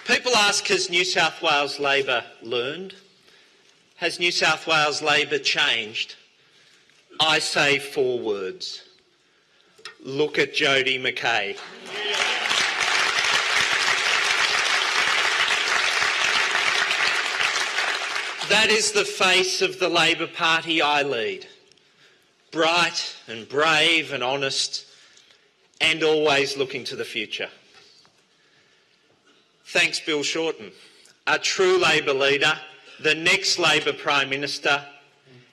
People ask, has New South Wales Labor learned? Has New South Wales Labor changed? I say 4 words. Look at Jodie McKay. That is the face of the Labor Party I lead. Bright and brave and honest, and always looking to the future. Thanks, Bill Shorten, a true Labor leader, the next Labor Prime Minister,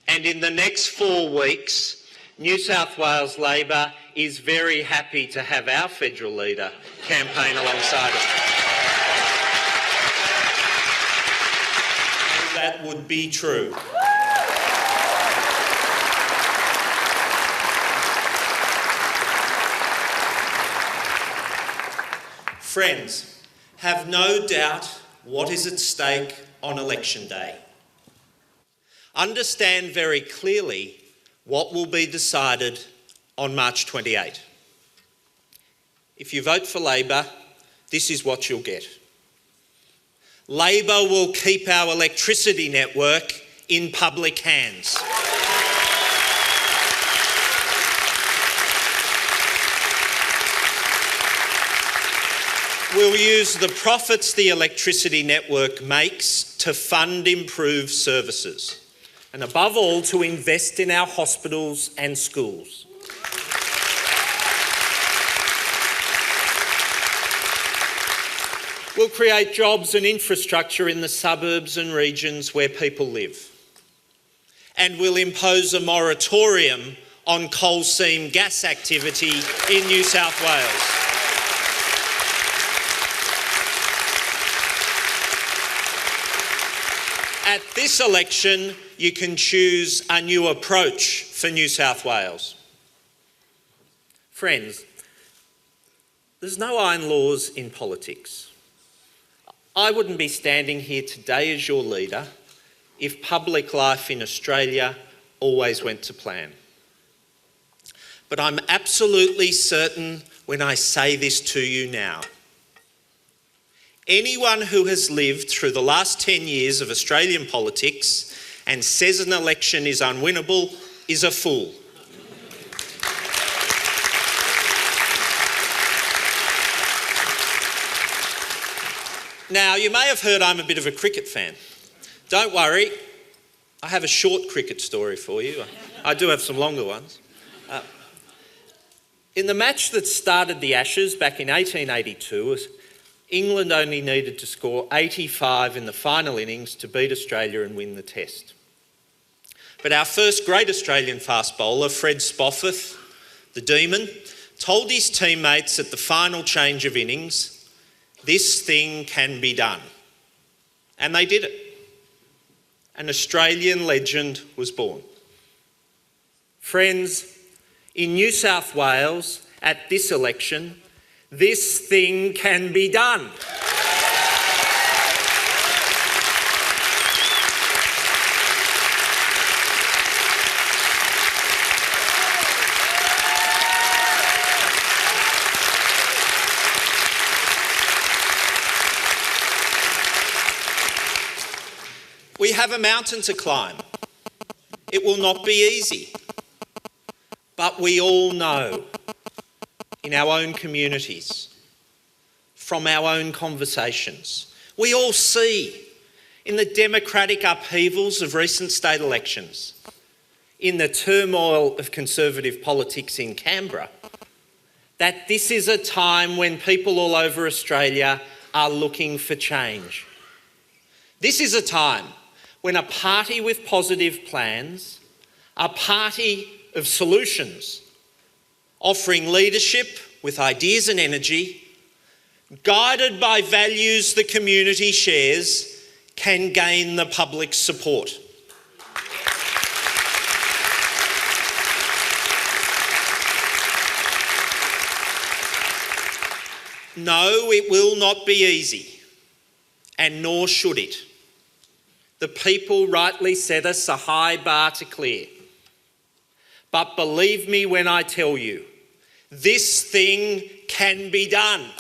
and in the next 4 weeks, New South Wales Labor is very happy to have our federal leader campaign alongside us. And that would be true. Friends, have no doubt what is at stake on election day. Understand very clearly what will be decided on March 28. If you vote for Labor, this is what you'll get. Labor will keep our electricity network in public hands. We'll use the profits the electricity network makes to fund improved services, and above all, to invest in our hospitals and schools. We'll create jobs and infrastructure in the suburbs and regions where people live. And we'll impose a moratorium on coal seam gas activity in New South Wales. At this election, you can choose a new approach for New South Wales. Friends, there's no iron laws in politics. I wouldn't be standing here today as your leader if public life in Australia always went to plan. But I'm absolutely certain when I say this to you now. Anyone who has lived through the last 10 years of Australian politics and says an election is unwinnable is a fool. Now, you may have heard I'm a bit of a cricket fan. Don't worry, I have a short cricket story for you. I do have some longer ones. In the match that started the Ashes back in 1882, England only needed to score 85 in the final innings to beat Australia and win the Test. But our first great Australian fast bowler, Fred Spofford, the Demon, told his teammates at the final change of innings, "This thing can be done." And they did it. An Australian legend was born. Friends, in New South Wales, at this election, this thing can be done. We have a mountain to climb. It will not be easy. But we all know, in our own communities, from our own conversations, we all see in the democratic upheavals of recent state elections, in the turmoil of Conservative politics in Canberra, that this is a time when people all over Australia are looking for change. This is a time when a party with positive plans, a party of solutions, offering leadership with ideas and energy, guided by values the community shares, can gain the public's support. No, it will not be easy, and nor should it. The people rightly set us a high bar to clear. But believe me when I tell you, this thing can be done.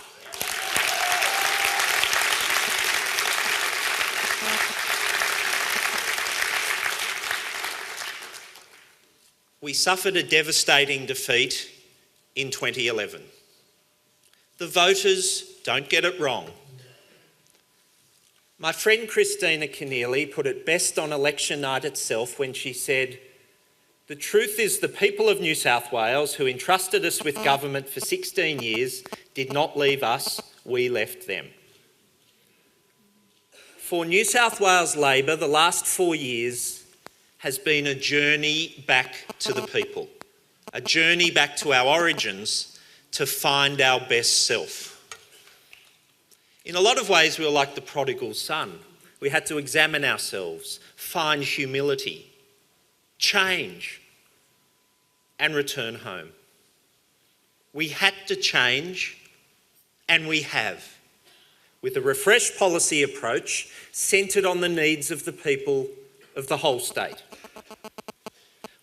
we suffered a devastating defeat in 2011. The voters don't get it wrong. My friend Christina Keneally put it best on election night itself when she said, "The truth is the people of New South Wales who entrusted us with government for 16 years did not leave us, we left them." For New South Wales Labor, the last 4 years has been a journey back to the people, a journey back to our origins to find our best self. In a lot of ways, we were like the prodigal son. We had to examine ourselves, find humility, change, and return home. We had to change, and we have, with a refreshed policy approach centred on the needs of the people of the whole state,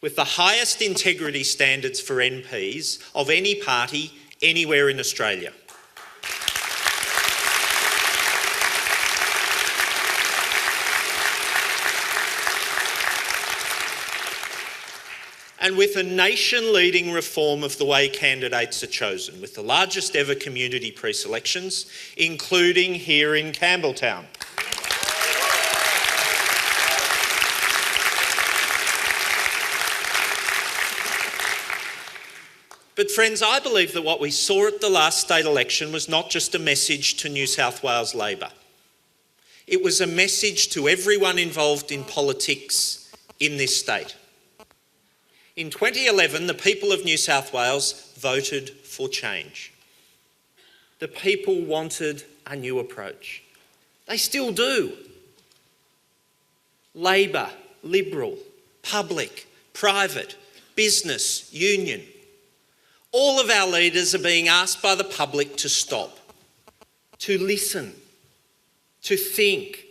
with the highest integrity standards for MPs of any party anywhere in Australia. And with a nation-leading reform of the way candidates are chosen, with the largest ever community pre-selections, including here in Campbelltown. But friends, I believe that what we saw at the last state election was not just a message to New South Wales Labor. It was a message to everyone involved in politics in this state. In 2011, the people of New South Wales voted for change. The people wanted a new approach. They still do. Labor, Liberal, public, private, business, union. All of our leaders are being asked by the public to stop, to listen, to think,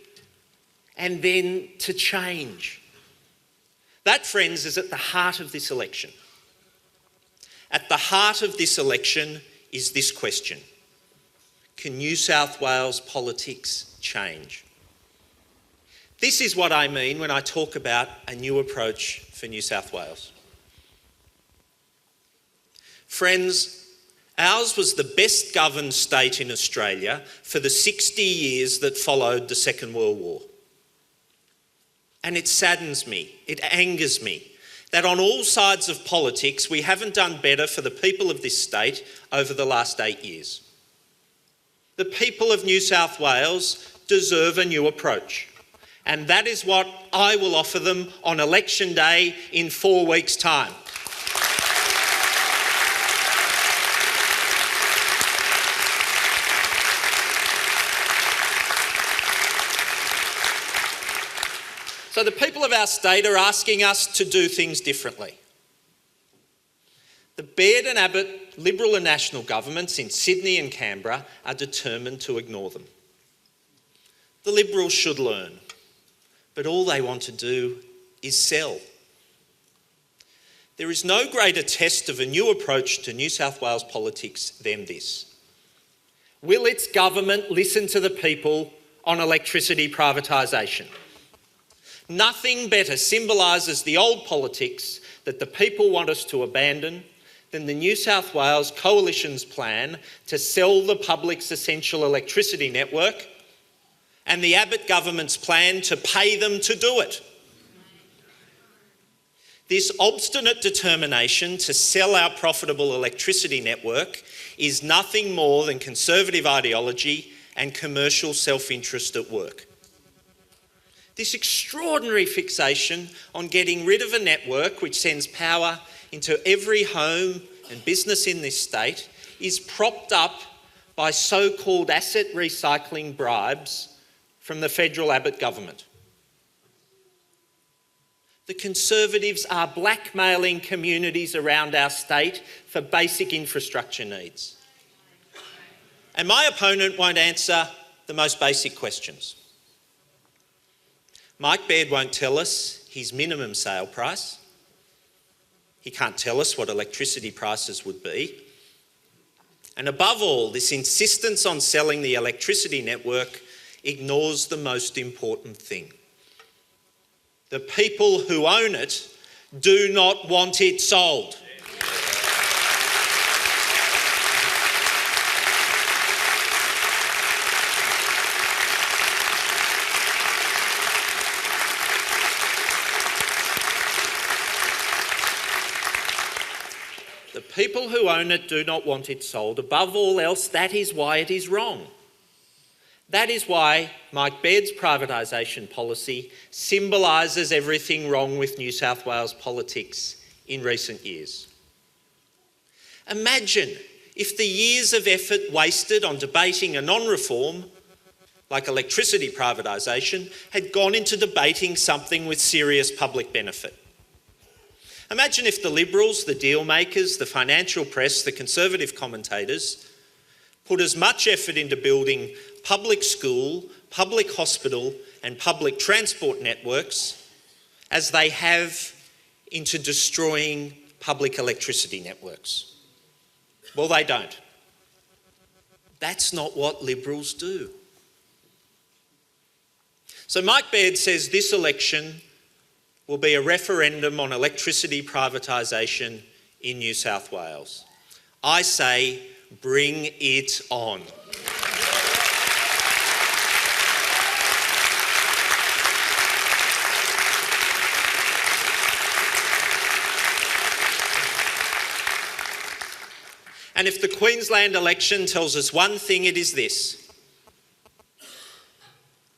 and then to change. That, friends, is at the heart of this election. At the heart of this election is this question: can New South Wales politics change? This is what I mean when I talk about a new approach for New South Wales. Friends, ours was the best governed state in Australia for the 60 years that followed the Second World War. And it saddens me, it angers me, that on all sides of politics we haven't done better for the people of this state over the last 8 years. The people of New South Wales deserve a new approach, and that is what I will offer them on election day in 4 weeks' time. So the people of our state are asking us to do things differently. The Baird and Abbott Liberal and National governments in Sydney and Canberra are determined to ignore them. The Liberals should learn, but all they want to do is sell. There is no greater test of a new approach to New South Wales politics than this. Will its government listen to the people on electricity privatisation? Nothing better symbolises the old politics that the people want us to abandon than the New South Wales Coalition's plan to sell the public's essential electricity network and the Abbott government's plan to pay them to do it. This obstinate determination to sell our profitable electricity network is nothing more than conservative ideology and commercial self-interest at work. This extraordinary fixation on getting rid of a network which sends power into every home and business in this state is propped up by so-called asset recycling bribes from the federal Abbott government. The Conservatives are blackmailing communities around our state for basic infrastructure needs. And my opponent won't answer the most basic questions. Mike Baird won't tell us his minimum sale price. He can't tell us what electricity prices would be. And above all, this insistence on selling the electricity network ignores the most important thing. The people who own it do not want it sold. The people who own it do not want it sold. Above all else, that is why it is wrong. That is why Mike Baird's privatisation policy symbolises everything wrong with New South Wales politics in recent years. Imagine if the years of effort wasted on debating a non-reform, like electricity privatisation, had gone into debating something with serious public benefit. Imagine if the Liberals, the deal makers, the financial press, the Conservative commentators put as much effort into building public school, public hospital and public transport networks as they have into destroying public electricity networks. Well, they don't. That's not what Liberals do. So Mike Baird says this election will be a referendum on electricity privatisation in New South Wales. I say, bring it on. And if the Queensland election tells us one thing, it is this: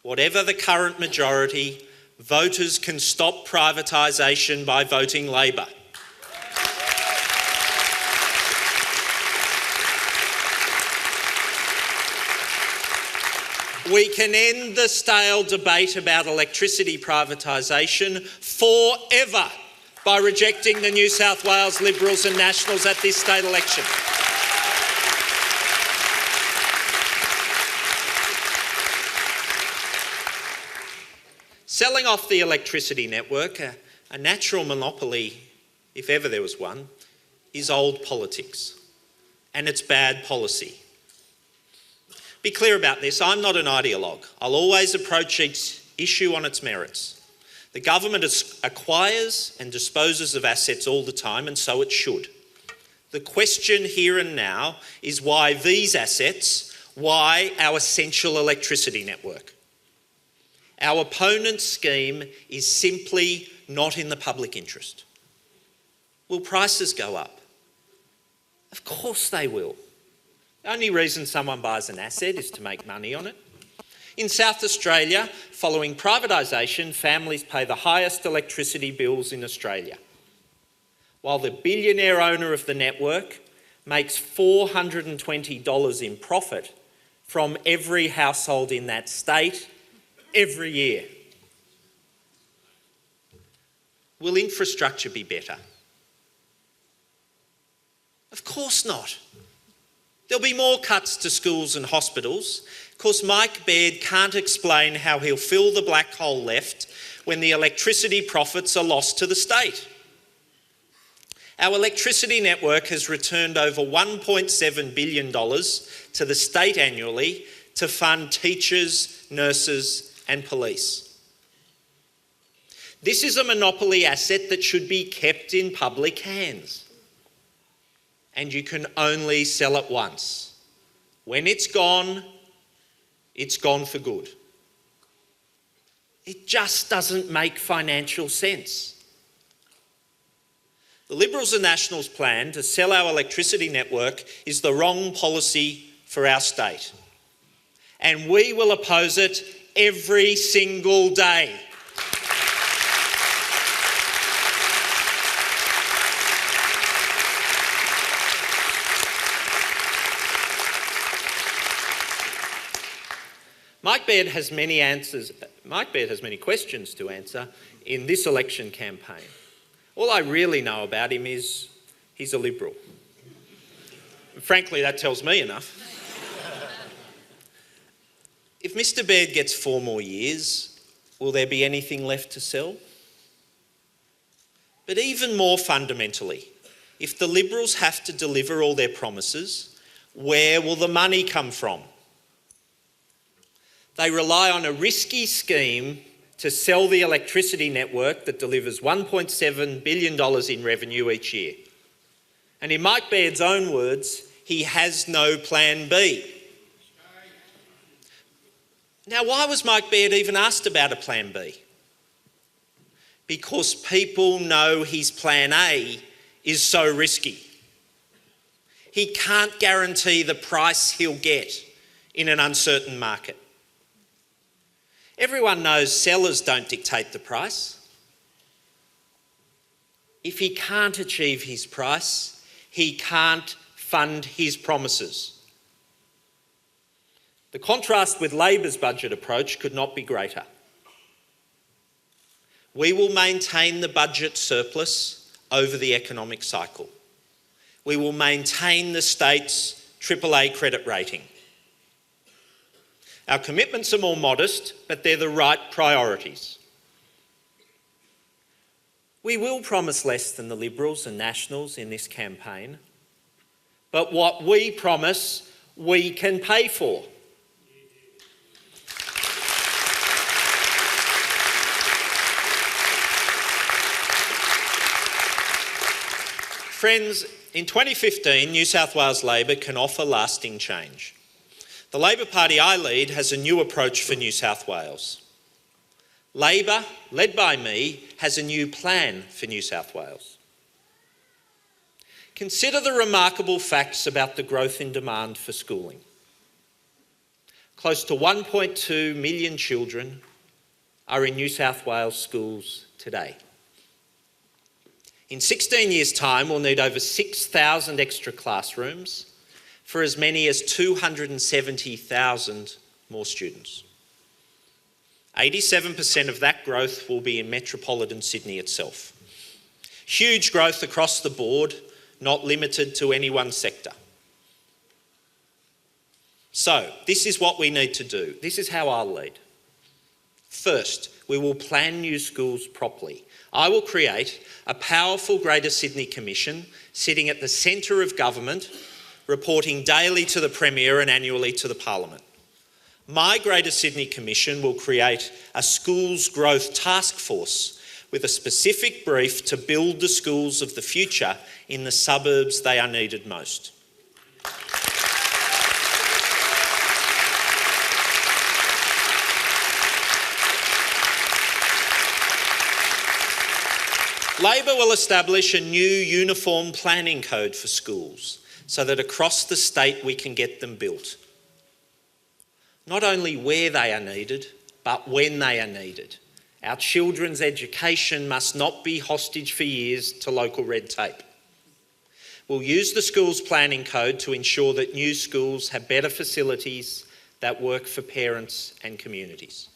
whatever the current majority, voters can stop privatisation by voting Labor. We can end the stale debate about electricity privatisation forever by rejecting the New South Wales Liberals and Nationals at this state election. Selling off the electricity network, a natural monopoly, if ever there was one, is old politics, and it's bad policy. Be clear about this, I'm not an ideologue. I'll always approach each issue on its merits. The government acquires and disposes of assets all the time, and so it should. The question here and now is why these assets, why our essential electricity network? Our opponent's scheme is simply not in the public interest. Will prices go up? Of course they will. The only reason someone buys an asset is to make money on it. In South Australia, following privatisation, families pay the highest electricity bills in Australia, while the billionaire owner of the network makes $420 in profit from every household in that state every year. Will infrastructure be better? Of course not. There'll be more cuts to schools and hospitals. Of course, Mike Baird can't explain how he'll fill the black hole left when the electricity profits are lost to the state. Our electricity network has returned over $1.7 billion to the state annually to fund teachers, nurses and police. This is a monopoly asset that should be kept in public hands. And you can only sell it once. When it's gone for good. It just doesn't make financial sense. The Liberals and Nationals' plan to sell our electricity network is the wrong policy for our state. And we will oppose it every single day. Mike Baird has many questions to answer in this election campaign. All I really know about him is he's a Liberal. And frankly, that tells me enough. If Mr. Baird gets 4 more years, will there be anything left to sell? But even more fundamentally, if the Liberals have to deliver all their promises, where will the money come from? They rely on a risky scheme to sell the electricity network that delivers $1.7 billion in revenue each year. And in Mike Baird's own words, he has no plan B. Now, why was Mike Baird even asked about a plan B? Because people know his plan A is so risky. He can't guarantee the price he'll get in an uncertain market. Everyone knows sellers don't dictate the price. If he can't achieve his price, he can't fund his promises. The contrast with Labor's budget approach could not be greater. We will maintain the budget surplus over the economic cycle. We will maintain the state's AAA credit rating. Our commitments are more modest, but they're the right priorities. We will promise less than the Liberals and Nationals in this campaign, but what we promise, we can pay for. Friends, in 2015, New South Wales Labor can offer lasting change. The Labor Party I lead has a new approach for New South Wales. Labor, led by me, has a new plan for New South Wales. Consider the remarkable facts about the growth in demand for schooling. Close to 1.2 million children are in New South Wales schools today. In 16 years' time, we'll need over 6,000 extra classrooms for as many as 270,000 more students. 87% of that growth will be in metropolitan Sydney itself. Huge growth across the board, not limited to any one sector. So, this is what we need to do. This is how I'll lead. First, we will plan new schools properly. I will create a powerful Greater Sydney Commission sitting at the centre of government, reporting daily to the Premier and annually to the Parliament. My Greater Sydney Commission will create a schools growth task force with a specific brief to build the schools of the future in the suburbs they are needed most. Labor will establish a new uniform planning code for schools so that across the state we can get them built. Not only where they are needed, but when they are needed. Our children's education must not be hostage for years to local red tape. We'll use the schools planning code to ensure that new schools have better facilities that work for parents and communities.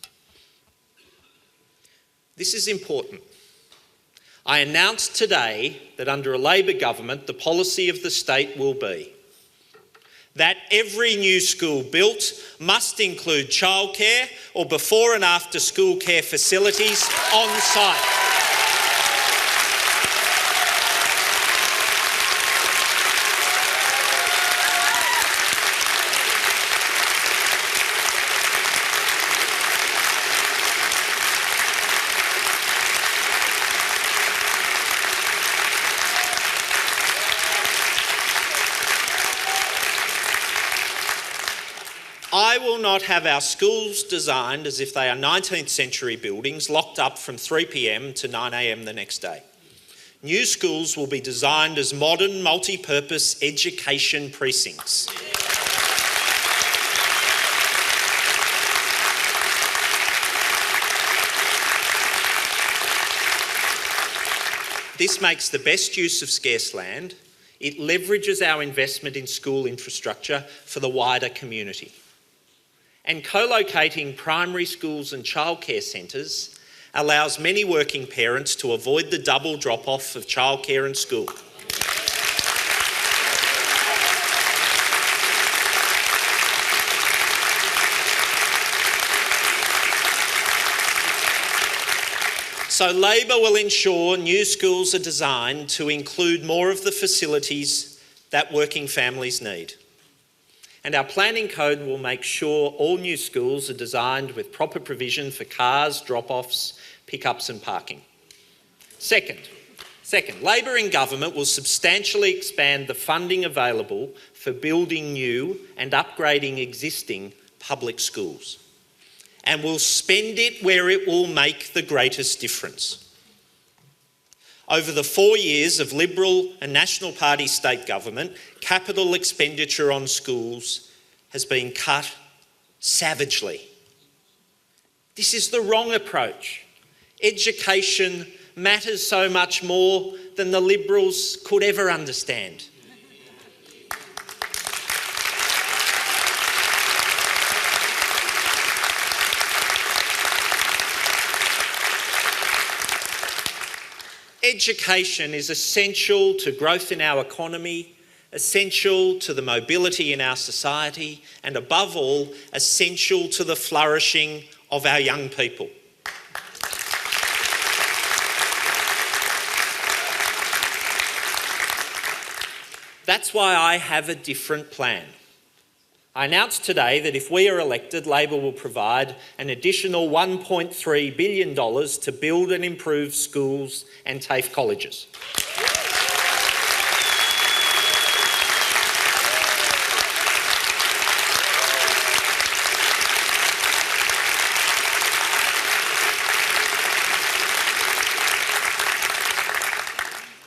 This is important. I announced today that under a Labor government, the policy of the state will be that every new school built must include childcare or before and after school care facilities on site. I will not have our schools designed as if they are 19th century buildings locked up from 3 p.m. to 9 a.m. the next day. New schools will be designed as modern, multi-purpose education precincts. This makes the best use of scarce land. It leverages our investment in school infrastructure for the wider community. And co-locating primary schools and childcare centres allows many working parents to avoid the double drop-off of childcare and school. So Labor will ensure new schools are designed to include more of the facilities that working families need. And our planning code will make sure all new schools are designed with proper provision for cars, drop-offs, pickups and parking. Second, Labor in government will substantially expand the funding available for building new and upgrading existing public schools, and will spend it where it will make the greatest difference. Over the 4 years of Liberal and National Party state government, capital expenditure on schools has been cut savagely. This is the wrong approach. Education matters so much more than the Liberals could ever understand. Education is essential to growth in our economy, essential to the mobility in our society, and above all, essential to the flourishing of our young people. That's why I have a different plan. I announced today that if we are elected, Labor will provide an additional $1.3 billion to build and improve schools and TAFE colleges.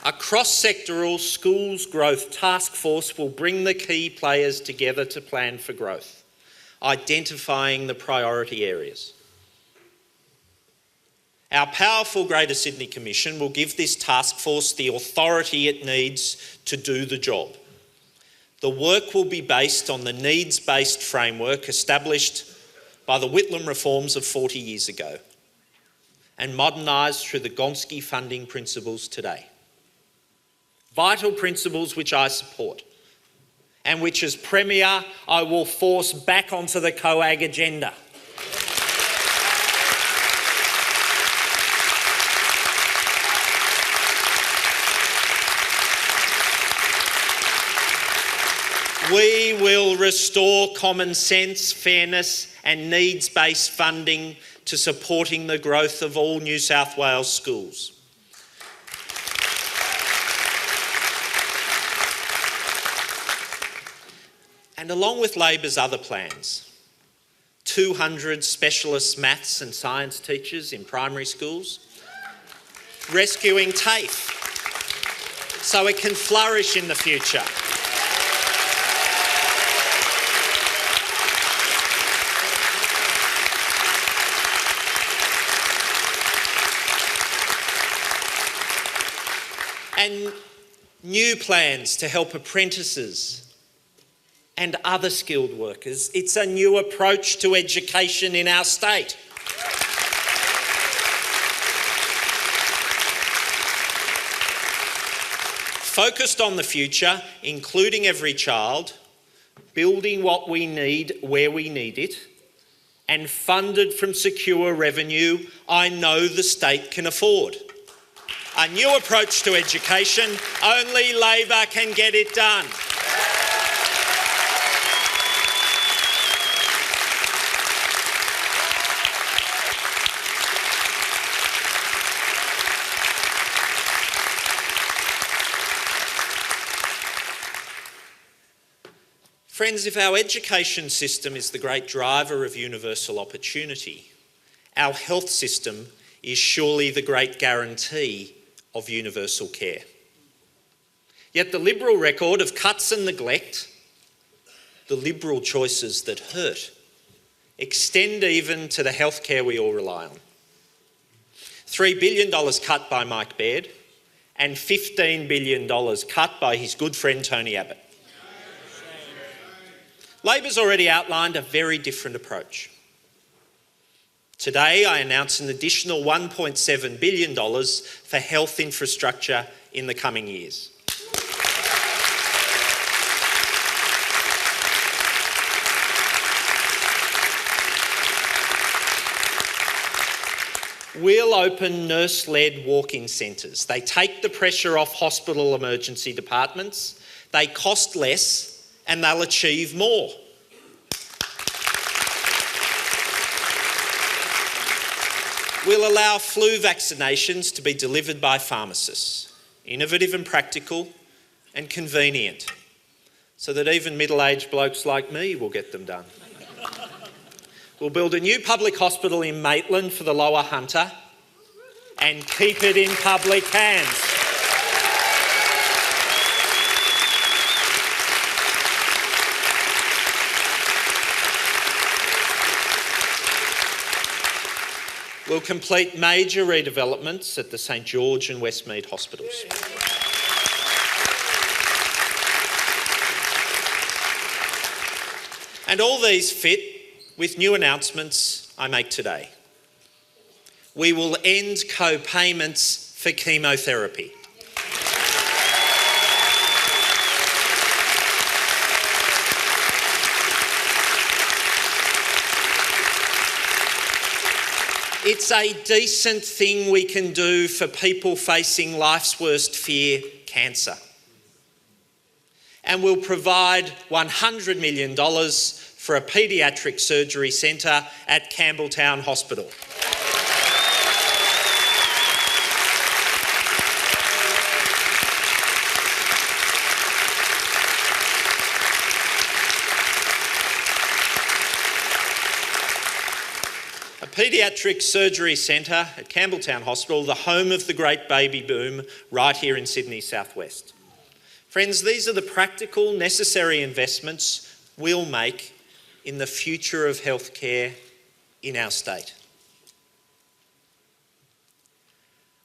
A cross-sectoral schools growth task force will bring the key players together to plan for growth, identifying the priority areas. Our powerful Greater Sydney Commission will give this task force the authority it needs to do the job. The work will be based on the needs-based framework established by the Whitlam reforms of 40 years ago and modernised through the Gonski funding principles today. Vital principles which I support and which as Premier I will force back onto the COAG agenda. We will restore common sense, fairness and needs-based funding to supporting the growth of all New South Wales schools. And along with Labor's other plans, 200 specialist maths and science teachers in primary schools, rescuing TAFE so it can flourish in the future. And new plans to help apprentices and other skilled workers. It's a new approach to education in our state. Focused on the future, including every child, building what we need where we need it, and funded from secure revenue I know the state can afford. A new approach to education, only Labor can get it done. Friends, if our education system is the great driver of universal opportunity, our health system is surely the great guarantee of universal care. Yet the Liberal record of cuts and neglect, the Liberal choices that hurt, extend even to the healthcare we all rely on. $3 billion cut by Mike Baird and $15 billion cut by his good friend Tony Abbott. Labor's already outlined a very different approach. Today, I announce an additional $1.7 billion for health infrastructure in the coming years. We'll open nurse-led walk-in centres. They take the pressure off hospital emergency departments, they cost less and they'll achieve more. We'll allow flu vaccinations to be delivered by pharmacists, innovative and practical and convenient, so that even middle-aged blokes like me will get them done. We'll build a new public hospital in Maitland for the Lower Hunter and keep it in public hands. We'll complete major redevelopments at the St George and Westmead hospitals. And all these fit with new announcements I make today. We will end co-payments for chemotherapy. It's a decent thing we can do for people facing life's worst fear, cancer. And we'll provide $100 million for a paediatric surgery centre at Campbelltown Hospital. Paediatric Surgery Centre at Campbelltown Hospital, the home of the great baby boom right here in Sydney's southwest. Friends, these are the practical, necessary investments we'll make in the future of healthcare in our state.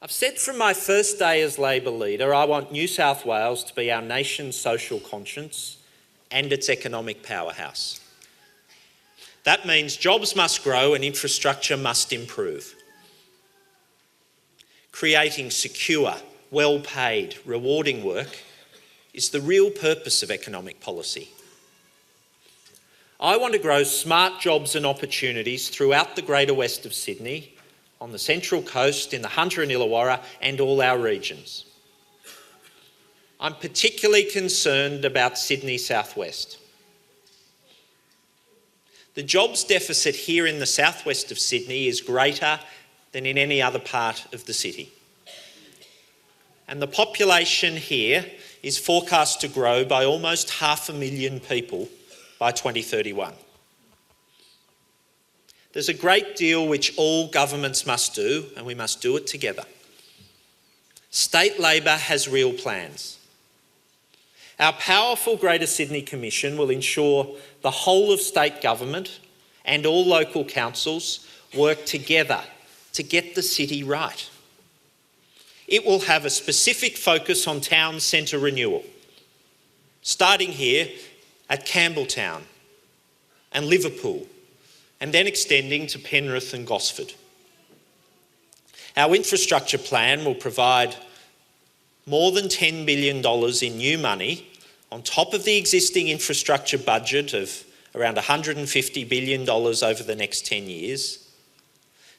I've said from my first day as Labor leader, I want New South Wales to be our nation's social conscience and its economic powerhouse. That means jobs must grow and infrastructure must improve. Creating secure, well-paid, rewarding work is the real purpose of economic policy. I want to grow smart jobs and opportunities throughout the greater west of Sydney, on the Central Coast, in the Hunter and Illawarra and all our regions. I'm particularly concerned about Sydney southwest. The jobs deficit here in the southwest of Sydney is greater than in any other part of the city. And the population here is forecast to grow by almost 500,000 people by 2031. There's a great deal which all governments must do, and we must do it together. State Labor has real plans. Our powerful Greater Sydney Commission will ensure the whole of state government and all local councils work together to get the city right. It will have a specific focus on town centre renewal, starting here at Campbelltown and Liverpool, and then extending to Penrith and Gosford. Our infrastructure plan will provide more than $10 billion in new money on top of the existing infrastructure budget of around $150 billion over the next 10 years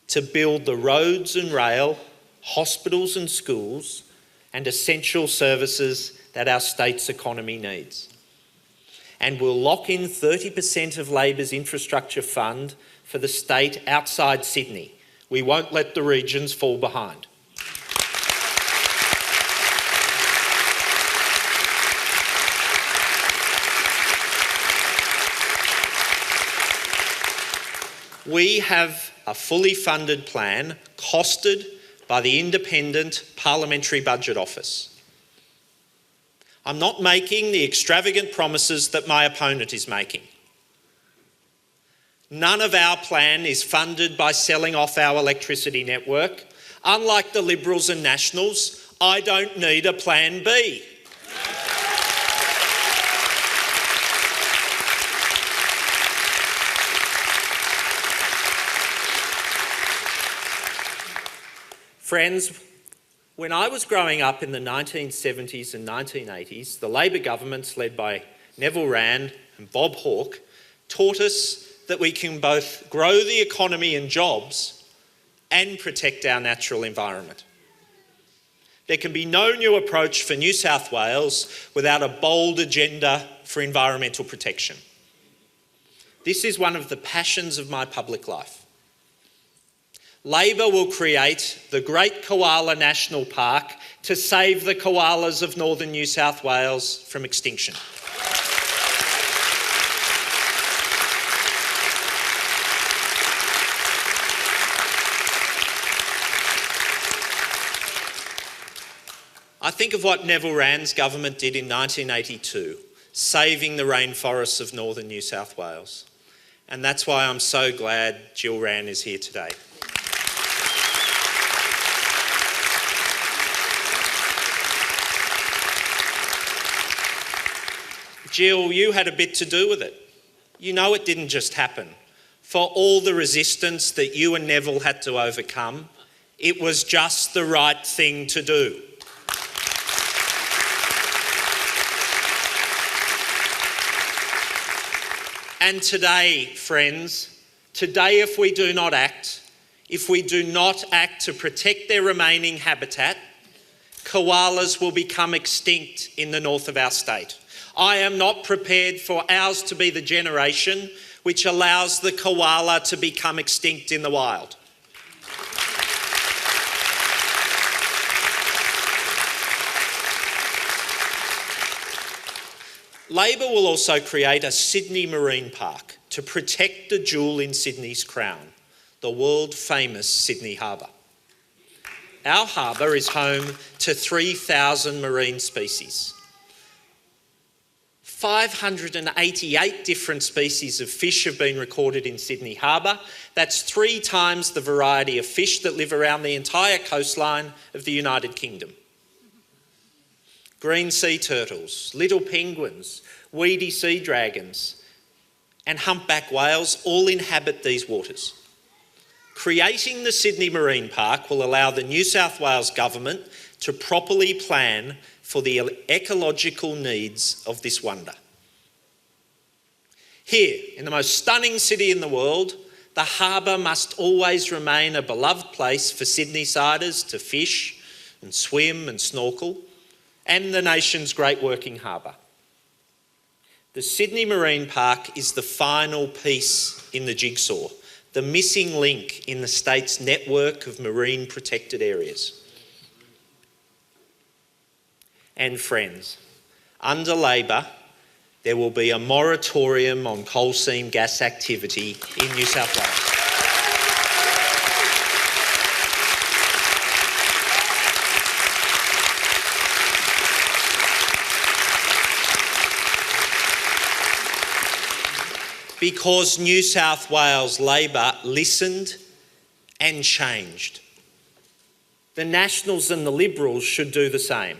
to build the roads and rail, hospitals and schools and essential services that our state's economy needs. And we'll lock in 30% of Labor's infrastructure fund for the state outside Sydney. We won't let the regions fall behind. We have a fully funded plan costed by the Independent Parliamentary Budget Office. I'm not making the extravagant promises that my opponent is making. None of our plan is funded by selling off our electricity network. Unlike the Liberals and Nationals, I don't need a plan B. Friends, when I was growing up in the 1970s and 1980s, the Labor governments led by Neville Rand and Bob Hawke taught us that we can both grow the economy and jobs and protect our natural environment. There can be no new approach for New South Wales without a bold agenda for environmental protection. This is one of the passions of my public life. Labor will create the Great Koala National Park to save the koalas of northern New South Wales from extinction. I think of what Neville Wran's government did in 1982, saving the rainforests of northern New South Wales. And that's why I'm so glad Jill Wran is here today. Jill, you had a bit to do with it. You know it didn't just happen. For all the resistance that you and Neville had to overcome, it was just the right thing to do. And today, friends, today if we do not act to protect their remaining habitat, koalas will become extinct in the north of our state. I am not prepared for ours to be the generation which allows the koala to become extinct in the wild. Labor will also create a Sydney Marine Park to protect the jewel in Sydney's crown, the world-famous Sydney Harbour. Our harbour is home to 3,000 marine species. 588 different species of fish have been recorded in Sydney Harbour. That's 3 times the variety of fish that live around the entire coastline of the United Kingdom. Green sea turtles, little penguins, weedy sea dragons, and humpback whales all inhabit these waters. Creating the Sydney Marine Park will allow the New South Wales Government to properly plan for the ecological needs of this wonder. Here, in the most stunning city in the world, the harbour must always remain a beloved place for Sydney-siders to fish and swim and snorkel, and the nation's great working harbour. The Sydney Marine Park is the final piece in the jigsaw, the missing link in the state's network of marine protected areas. And friends, under Labor, there will be a moratorium on coal seam gas activity in New South Wales. Because New South Wales Labor listened and changed. The Nationals and the Liberals should do the same.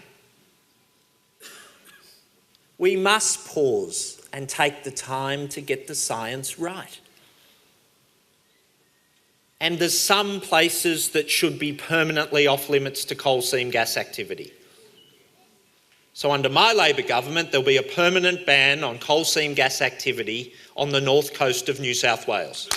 We must pause and take the time to get the science right. And there's some places that should be permanently off limits to coal seam gas activity. So under my Labor government, there'll be a permanent ban on coal seam gas activity on the north coast of New South Wales.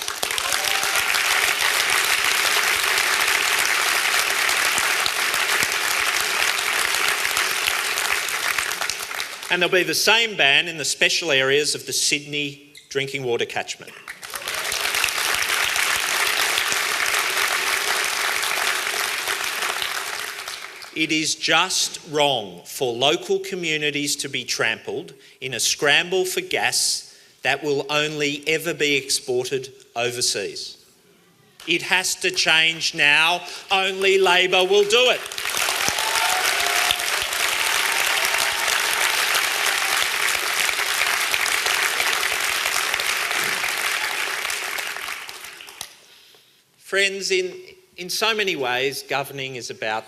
And there'll be the same ban in the special areas of the Sydney drinking water catchment. It is just wrong for local communities to be trampled in a scramble for gas that will only ever be exported overseas. It has to change now. Only Labor will do it. Friends, in so many ways, governing is about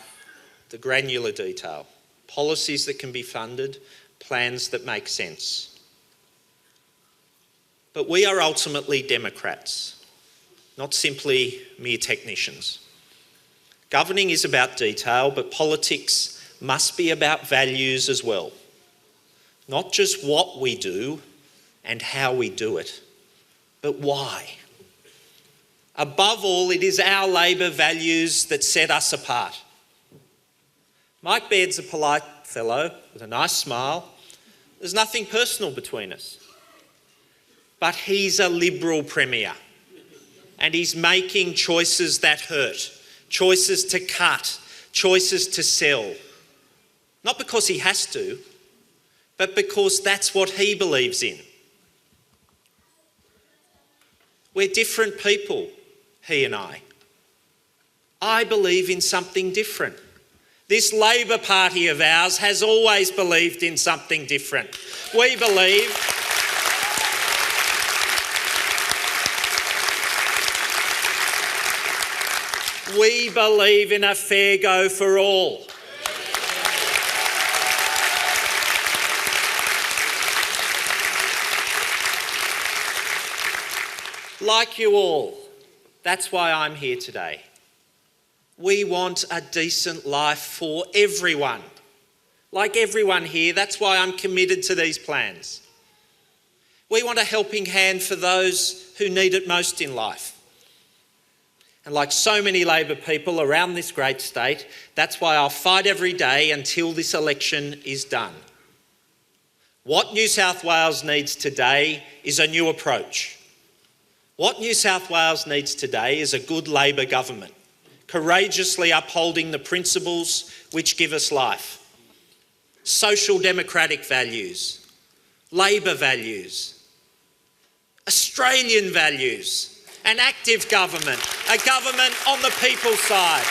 the granular detail, policies that can be funded, plans that make sense. But we are ultimately democrats, not simply mere technicians. Governing is about detail, but politics must be about values as well. Not just what we do and how we do it, but why. Above all, it is our Labor values that set us apart. Mike Baird's a polite fellow with a nice smile. There's nothing personal between us. But he's a Liberal Premier. and he's making choices that hurt, choices to cut, choices to sell. Not because he has to, but because that's what he believes in. We're different people, he and I. I believe in something different. This Labor Party of ours has always believed in something different. We believe in a fair go for all. Like you all, that's why I'm here today. We want a decent life for everyone. Like everyone here, that's why I'm committed to these plans. We want a helping hand for those who need it most in life. And like so many Labor people around this great state, that's why I'll fight every day until this election is done. What New South Wales needs today is a new approach. What New South Wales needs today is a good Labor government, courageously upholding the principles which give us life. Social democratic values, Labor values, Australian values, an active government, a government on the people's side.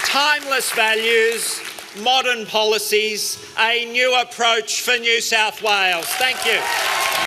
Timeless values, modern policies, a new approach for New South Wales. Thank you.